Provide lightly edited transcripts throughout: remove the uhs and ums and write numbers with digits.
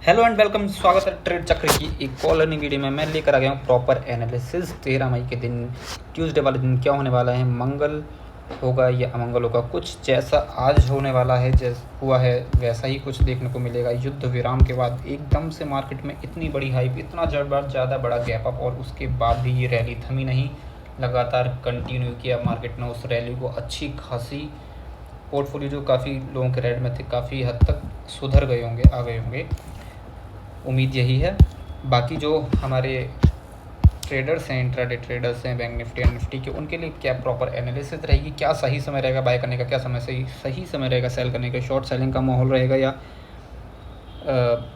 Hello and welcome, स्वागत है trade चक्र की एक और लर्निंग वीडियो में। मैं लेकर आ गया हूँ प्रॉपर एनालिसिस 13 मई के दिन, ट्यूसडे वाले दिन क्या होने वाला है, मंगल होगा या अमंगल होगा। कुछ जैसा आज होने वाला है, जैसा हुआ है वैसा ही कुछ देखने को मिलेगा। युद्ध विराम के बाद एकदम से मार्केट में इतनी बड़ी हाइप, इतना ज़्यादा बड़ा गैप अप, और उसके बाद भी ये रैली थमी नहीं, लगातार कंटिन्यू किया मार्केट ने उस रैली को। अच्छी खासी पोर्टफोलियो जो काफ़ी लोगों के रेड में थे, काफ़ी हद तक सुधर गए होंगे, आ गए होंगे, उम्मीद यही है। बाकी जो हमारे ट्रेडर्स हैं, इंट्राडे ट्रेडर्स हैं, बैंक निफ्टी एंड निफ्टी के, उनके लिए क्या प्रॉपर एनालिसिस रहेगी, क्या सही समय रहेगा बाय करने का, क्या सही समय रहेगा सेल करने का, शॉर्ट सेलिंग का माहौल रहेगा या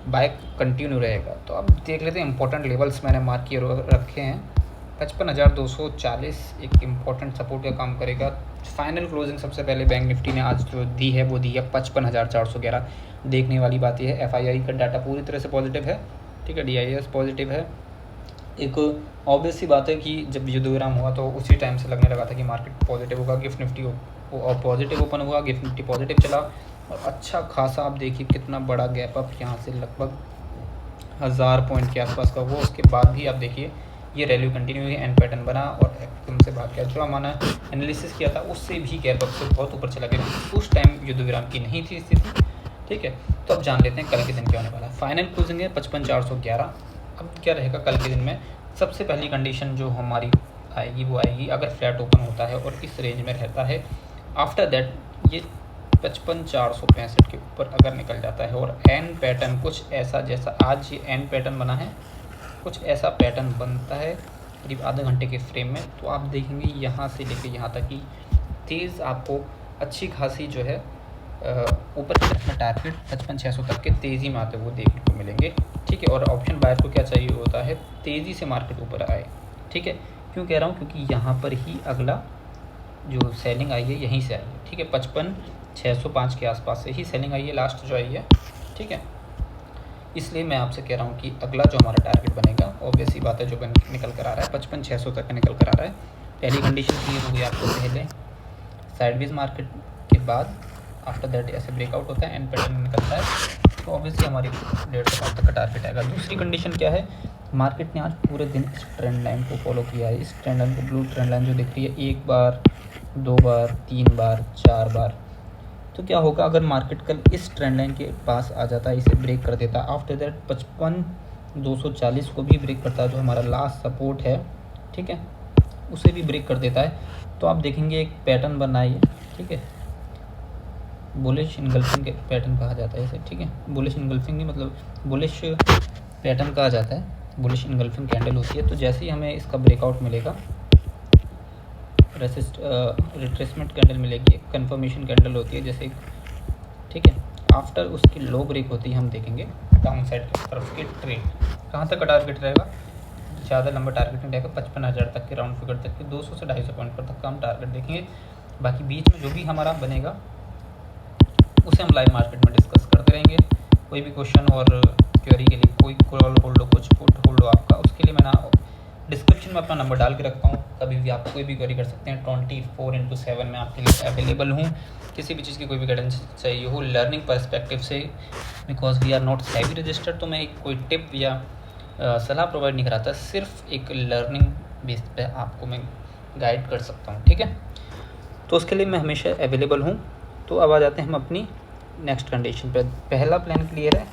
बाय कंटिन्यू रहेगा। तो अब देख लेते हैं। इंपॉर्टेंट लेवल्स मैंने मार्क किए रखे हैं। 55,240 एक इम्पॉर्टेंट सपोर्ट का काम करेगा। फाइनल क्लोजिंग सबसे पहले बैंक निफ्टी ने आज जो दी है वो दी है 55,411। देखने वाली बात यह है, FII का डाटा पूरी तरह से पॉजिटिव है, ठीक है, DIS पॉजिटिव है। एक ऑब्वियस सी बात है कि जब युद्ध विराम हुआ तो उसी टाइम से लगने लगा था कि मार्केट पॉजिटिव होगा। गिफ्ट निफ्टी और पॉजिटिव ओपन हुआ, गिफ्ट निफ्टी पॉजिटिव चला, और अच्छा खासा आप देखिए कितना बड़ा गैप अप यहाँ से लगभग 1000 पॉइंट के आसपास का हुआ। उसके बाद भी आप देखिए ये रैली कंटिन्यू हुई, एंड पैटर्न बना और एकदम से भाग गया। जो हमारा एनालिसिस किया था उससे भी गैप अप से बहुत ऊपर चला गया, उस टाइम युद्ध विराम की नहीं थी स्थिति, ठीक है। तो अब जान लेते हैं कल के दिन क्या होने वाला है। फाइनल क्लोजिंग है 55,411। अब क्या रहेगा कल के दिन में? सबसे पहली कंडीशन जो हमारी आएगी वो आएगी अगर फ्लैट ओपन होता है और इस रेंज में रहता है, आफ्टर दैट ये 55,465 के ऊपर अगर निकल जाता है और एन पैटर्न कुछ ऐसा, जैसा आज ये एन पैटर्न बना है, कुछ ऐसा पैटर्न बनता है करीब आधे घंटे के फ्रेम में, तो आप देखेंगे यहाँ से लेकर यहाँ तक की तेज़ आपको अच्छी खासी जो है ऊपर की तरफ में टारगेट 55,600 तक के तेज़ी में आते हुए देखने को मिलेंगे, ठीक है। और ऑप्शन बायर को क्या चाहिए होता है? तेज़ी से मार्केट ऊपर आए, ठीक है। क्यों कह रहा हूँ? क्योंकि यहाँ पर ही अगला जो सेलिंग आई है यहीं से आई है, ठीक है। 55,605 के आसपास से ही सेलिंग आई है, लास्ट जो आई है, ठीक है। इसलिए मैं आपसे कह रहा हूँ कि अगला जो हमारा टारगेट बनेगा, ऑब्वियस ही बात है, जो निकल कर आ रहा है 55,600 तक निकल कर आ रहा है। पहली कंडीशन क्लियर हो गई आपको पहले। साइडवेज मार्केट के बाद आफ्टर दैट ऐसे ब्रेकआउट होता है, एंड पैटर्न निकलता है, तो ऑब्वियसली हमारी 150 पॉइंट तक का टारगेट आएगा। दूसरी कंडीशन क्या है? मार्केट ने आज पूरे दिन इस ट्रेंड लाइन को फॉलो किया है। इस ट्रेंड लाइन को, ब्लू ट्रेंड लाइन जो दिख रही है, 1 बार 2 बार 3 बार 4 बार, तो क्या होगा अगर मार्केट कल इस ट्रेंड लाइन के पास आ जाता है, इसे ब्रेक कर देता, आफ्टर दैट 55,240 को भी ब्रेक करता है, जो हमारा लास्ट सपोर्ट है, ठीक है, उसे भी ब्रेक कर देता है, तो आप देखेंगे एक पैटर्न बना है, ठीक है। बुलिश इनगल्फिंग के पैटर्न कहा जाता है इसे, ठीक है। बुलिश इनगल्फिंग नहीं, मतलब बुलिश पैटर्न कहा जाता है, बुलिश इनगल्फिंग कैंडल होती है। तो जैसे ही हमें इसका ब्रेकआउट मिलेगा, रिट्रेसमेंट कैंडल मिलेगी, एक कन्फर्मेशन कैंडल होती है जैसे, ठीक है। आफ्टर उसकी लो ब्रेक होती है, हम देखेंगे डाउन साइड की तरफ के ट्रेड कहाँ तक का टारगेट रहेगा। ज़्यादा लंबा टारगेट नहीं रहेगा, 55,000 तक के राउंड फिगर तक के, 200 से 250 पॉइंट पर तक का हम टारगेट देखेंगे। बाकी बीच में जो भी हमारा बनेगा उसे हम लाइव मार्केट में डिस्कस करते रहेंगे। कोई भी क्वेश्चन और क्वेरी के लिए, कोई कॉल होल्ड हो, कुछ पुट होल्ड हो आपका, उसके लिए मैंने डिस्क्रिप्शन में अपना नंबर डाल के रखता हूँ, कभी भी आप कोई भी क्वेरी कर सकते हैं। 24/7 में आपके लिए अवेलेबल हूँ। किसी भी चीज़ की कोई भी गाइडेंस चाहिए हो लर्निंग पर्सपेक्टिव से, because we are not SEBI registered, तो मैं कोई टिप या सलाह प्रोवाइड नहीं कराता, सिर्फ एक लर्निंग बेस पे आपको मैं गाइड कर सकता हूँ, ठीक है। तो उसके लिए मैं हमेशा अवेलेबल हूँ। तो अब आ जाते हैं हम अपनी नेक्स्ट कंडीशन पर। पहला प्लान क्लियर है,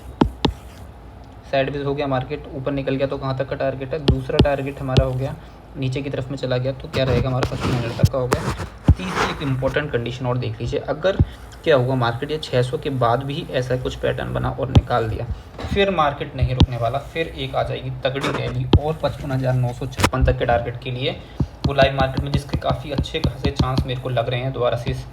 साइडवेज हो गया, मार्केट ऊपर निकल गया तो कहाँ तक का टारगेट है। दूसरा टारगेट हमारा हो गया नीचे की तरफ में चला गया, तो क्या रहेगा हमारा 55,000 तक का हो गया। तीसरी एक इम्पॉर्टेंट कंडीशन और देख लीजिए, अगर क्या हुआ मार्केट ये 600 के बाद भी ऐसा कुछ पैटर्न बना और निकाल दिया, फिर मार्केट नहीं रुकने वाला, फिर एक आ जाएगी तगड़ी रैली और 55,956 तक के टारगेट के लिए वो लाइव मार्केट में, जिसके काफ़ी अच्छे खासे चांस मेरे को लग रहे हैं दोबारा से इस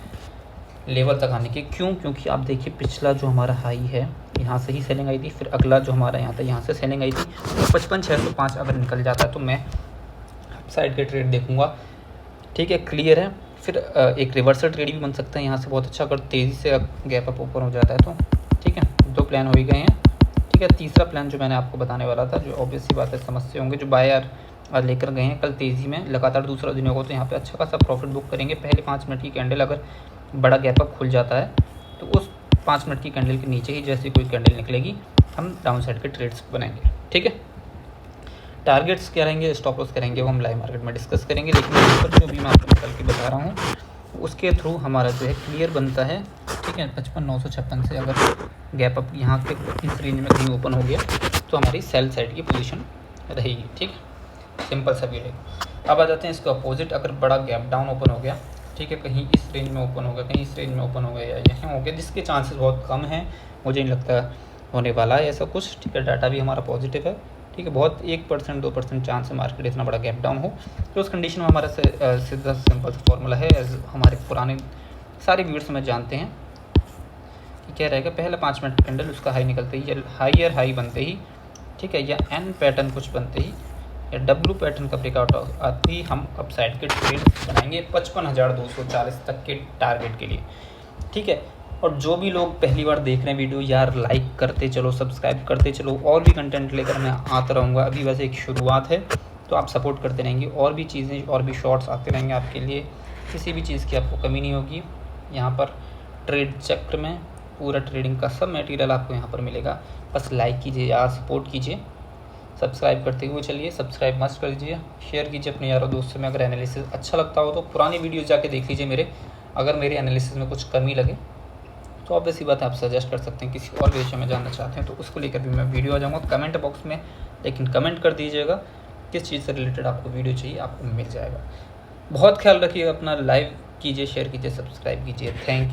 लेवल तक आने के। क्यों? क्योंकि आप देखिए पिछला जो हमारा हाई है यहाँ से ही सेलिंग आई थी, फिर अगला जो हमारा यहाँ था यहाँ से सेलिंग आई थी, तो 55,605 अगर निकल जाता है तो मैं साइड के ट्रेड देखूंगा, ठीक है, क्लियर है। फिर एक रिवर्सल ट्रेड भी बन सकता है यहाँ से बहुत अच्छा, अगर तेज़ी से गैप अप ऊपर हो जाता है तो, ठीक है। 2 प्लान हो ही गए हैं, ठीक है। तीसरा प्लान जो मैंने आपको बताने वाला था, जो ऑब्वियस सी बात है समझते होंगे, जो बायर लेकर गए हैं कल तेज़ी में, लगातार दूसरा दिन होगा तो यहाँ पे अच्छा खासा प्रॉफिट बुक करेंगे। पहले 5 मिनट की कैंडल अगर बड़ा गैप अप खुल जाता है तो उस 5 मिनट की कैंडल के नीचे ही जैसे कोई कैंडल निकलेगी हम डाउन साइड के ट्रेड्स बनाएंगे। ठीक है, टारगेट्स क्या रहेंगे, स्टॉप लॉस करेंगे, वो हम लाइव मार्केट में डिस्कस करेंगे। लेकिन यहाँ पर जो भी मैं आपको निकल के बता रहा हूँ उसके थ्रू हमारा जो है क्लियर बनता है। ठीक है, 55,956 से अगर गैप अप यहाँ के इस रेंज में कहीं ओपन हो गया तो हमारी सेल साइड की पोजीशन रहेगी। ठीक है, सिंपल सा भी रहेगा। अब आ जाते हैं इसके अपोजिट, अगर बड़ा गैप डाउन ओपन हो गया, ठीक है, कहीं इस रेंज में ओपन हो गया, कहीं इस रेंज में ओपन हो गया या यहाँ हो गया, जिसके चांसेस बहुत कम हैं, मुझे नहीं लगता होने वाला है ऐसा कुछ। ठीक है, डाटा भी हमारा पॉजिटिव है। ठीक है, बहुत 1% 2% चांस है मार्केट इतना बड़ा गैप डाउन हो, तो उस कंडीशन में हमारा सीधा सिंपल सा फॉर्मूला है, हमारे पुराने सारे व्यूअर्स में जानते हैं कि क्या रहेगा। पहला 5 मिनट कैंडल उसका हाई निकलते ही या हायर हाई बनते ही, ठीक है, या एन पैटर्न कुछ बनते ही या डब्ल्यू पैटर्न का ब्रेकआउट आते ही हम अपसाइड के ट्रेड बनाएंगे 55,240 तक के टारगेट के लिए। ठीक है, और जो भी लोग पहली बार देख रहे हैं वीडियो, यार लाइक करते चलो, सब्सक्राइब करते चलो, और भी कंटेंट लेकर मैं आता रहूँगा। अभी वैसे एक शुरुआत है, तो आप सपोर्ट करते रहेंगे, और भी चीज़ें और भी शॉर्ट्स आते रहेंगे आपके लिए, किसी भी चीज़ की आपको कमी नहीं होगी। यहाँ पर ट्रेड चक्र में पूरा ट्रेडिंग का सब मटेरियल आपको यहाँ पर मिलेगा। बस लाइक कीजिए यार, सपोर्ट कीजिए, सब्सक्राइब करते हुए चलिए, सब्सक्राइब मस्ट कर लीजिए, शेयर कीजिए अपने यारों दोस्तों में। अगर एनालिसिस अच्छा लगता हो तो पुरानी वीडियो जाके देख लीजिए मेरे, अगर मेरे एनालिसिस में कुछ कमी लगे तो ऑब्वियस सी बात है आप सजेस्ट कर सकते हैं। किसी और विषय में जानना चाहते हैं तो उसको लेकर भी मैं वीडियो आ जाऊँगा कमेंट बॉक्स में, लेकिन कमेंट कर दीजिएगा किस चीज़ से रिलेटेड आपको वीडियो चाहिए, आपको मिल जाएगा। बहुत ख्याल रखिएगा अपना, लाइव कीजिए, शेयर कीजिए, सब्सक्राइब कीजिए। Thank you.